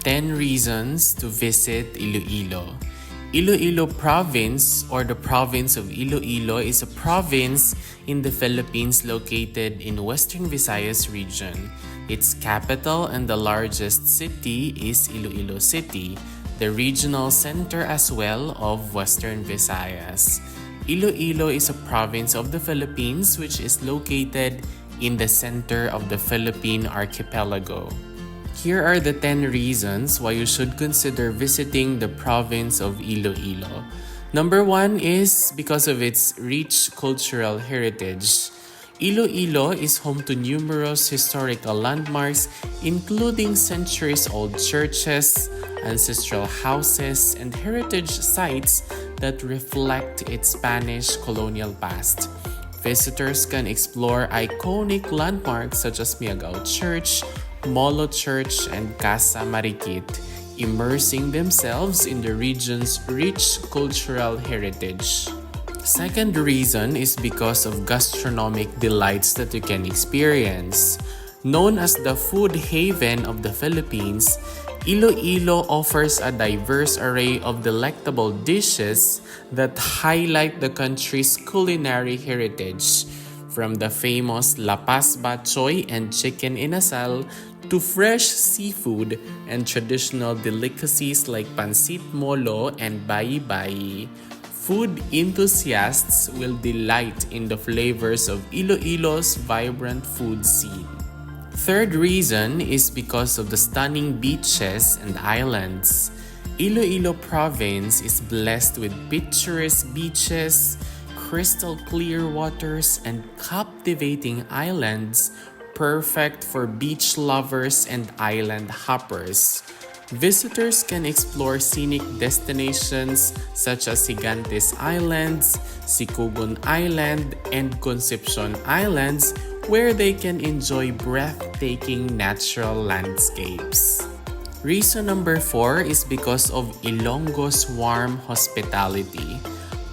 10 reasons to visit Iloilo. Iloilo Province, or the province of Iloilo, is a province in the Philippines located in Western Visayas region. Its capital and the largest city is Iloilo City, the regional center as well of Western Visayas. Iloilo is a province of the Philippines which is located in the center of the Philippine archipelago. Here are the 10 reasons why you should consider visiting the province of Iloilo. Number 1 is because of its rich cultural heritage. Iloilo is home to numerous historical landmarks including centuries-old churches, ancestral houses, and heritage sites that reflect its Spanish colonial past. Visitors can explore iconic landmarks such as 𝗖𝗎𝗓𝗓 Church, Molo Church, and Casa Marikit, immersing themselves in the region's rich cultural heritage. Second reason is because of gastronomic delights that you can experience. Known as the food haven of the Philippines, Iloilo offers a diverse array of delectable dishes that highlight the country's culinary heritage, from the famous 𝗖𝗎𝗡𝗙𝗢𝗍 and chicken inasal to fresh seafood and traditional delicacies like pancit molo and bayi-bayi. Food enthusiasts will delight in the flavors of Iloilo's vibrant food scene. Third reason is because of the stunning beaches and islands. Iloilo Province is blessed with picturesque beaches, crystal clear waters, and captivating islands, perfect for beach lovers and island hoppers. Visitors can explore scenic destinations such as Gigantes Islands, Sicugon Island, and Concepcion Islands, where they can enjoy breathtaking natural landscapes. Reason number 4 is because of Ilonggo's warm hospitality.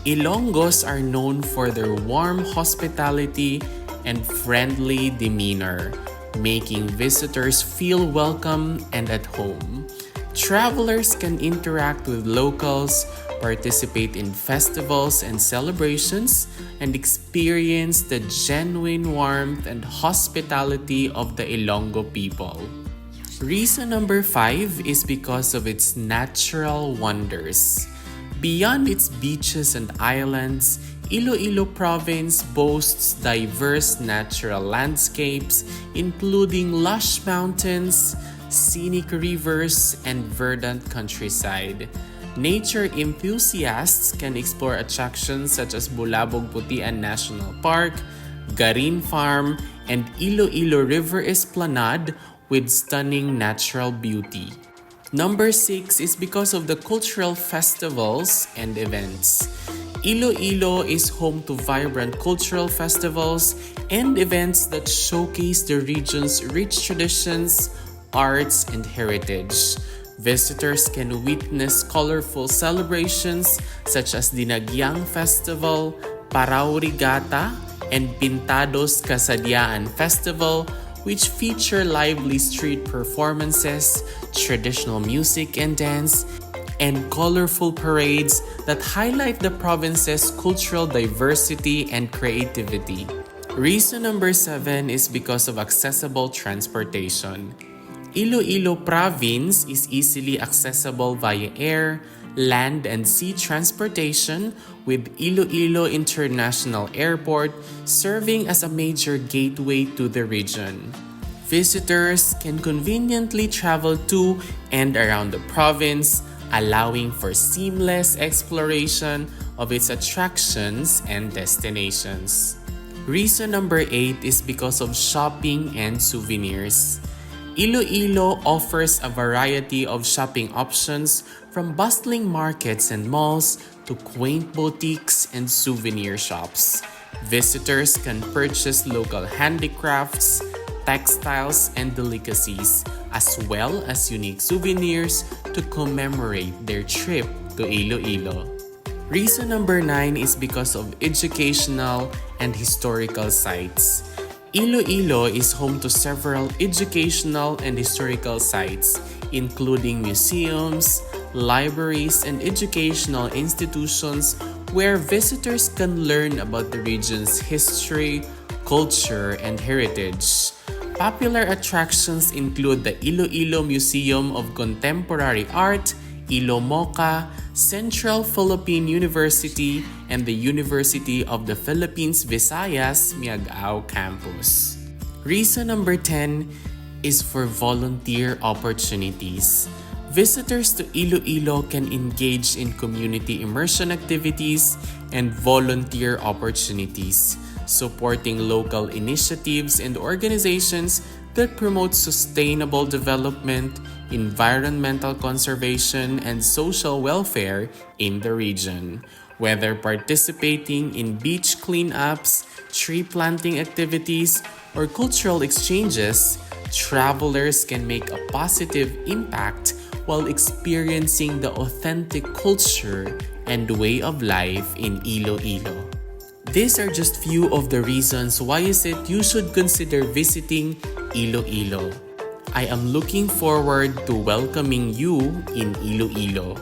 Ilonggos are known for their warm hospitality and friendly demeanor, making visitors feel welcome and at home. Travelers can interact with locals, participate in festivals and celebrations, and experience the genuine warmth and hospitality of the Ilonggo people. Reason number 5 is because of its natural wonders. Beyond its beaches and islands, Iloilo Province boasts diverse natural landscapes, including lush mountains, scenic rivers, and verdant countryside. Nature enthusiasts can explore attractions such as Bulabog-Putian National Park, Garin Farm, and Iloilo River Esplanade with stunning natural beauty. Number 6 is because of the cultural festivals and events. Iloilo is home to vibrant cultural festivals and events that showcase the region's rich traditions, arts, and heritage. Visitors can witness colorful celebrations such as Dinagyang Festival, Parao Regatta, and Pintados Kasadiaan Festival, which feature lively street performances, traditional music and dance, and colorful parades that highlight the province's cultural diversity and creativity. Reason number 7 is because of accessible transportation. Iloilo Province is easily accessible via air, land, and sea transportation, with Iloilo International Airport serving as a major gateway to the region. Visitors can conveniently travel to and around the province, allowing for seamless exploration of its attractions and destinations. Reason number 8 is because of shopping and souvenirs. Iloilo offers a variety of shopping options, from bustling markets and malls to quaint boutiques and souvenir shops. Visitors can purchase local handicrafts, textiles, and delicacies, as well as unique souvenirs to commemorate their trip to Iloilo. Reason number 9 is because of educational and historical sites. Iloilo is home to several educational and historical sites, including museums, libraries, and educational institutions where visitors can learn about the region's history, culture, and heritage. Popular attractions include the Iloilo Museum of Contemporary Art, 𝗖𝗎𝗎, Central Philippine University, and the University of the Philippines Visayas 𝗖𝗎𝗡𝗢𝗚 campus. Reason number 10 is for volunteer opportunities. Visitors to Iloilo can engage in community immersion activities and volunteer opportunities, supporting local initiatives and organizations that promote sustainable development, environmental conservation, and social welfare in the region. Whether participating in beach cleanups, tree planting activities, or cultural exchanges, travelers can make a positive impact while experiencing the authentic culture and way of life in Iloilo. These are just few of the reasons why is it you should consider visiting Iloilo. I am looking forward to welcoming you in Iloilo.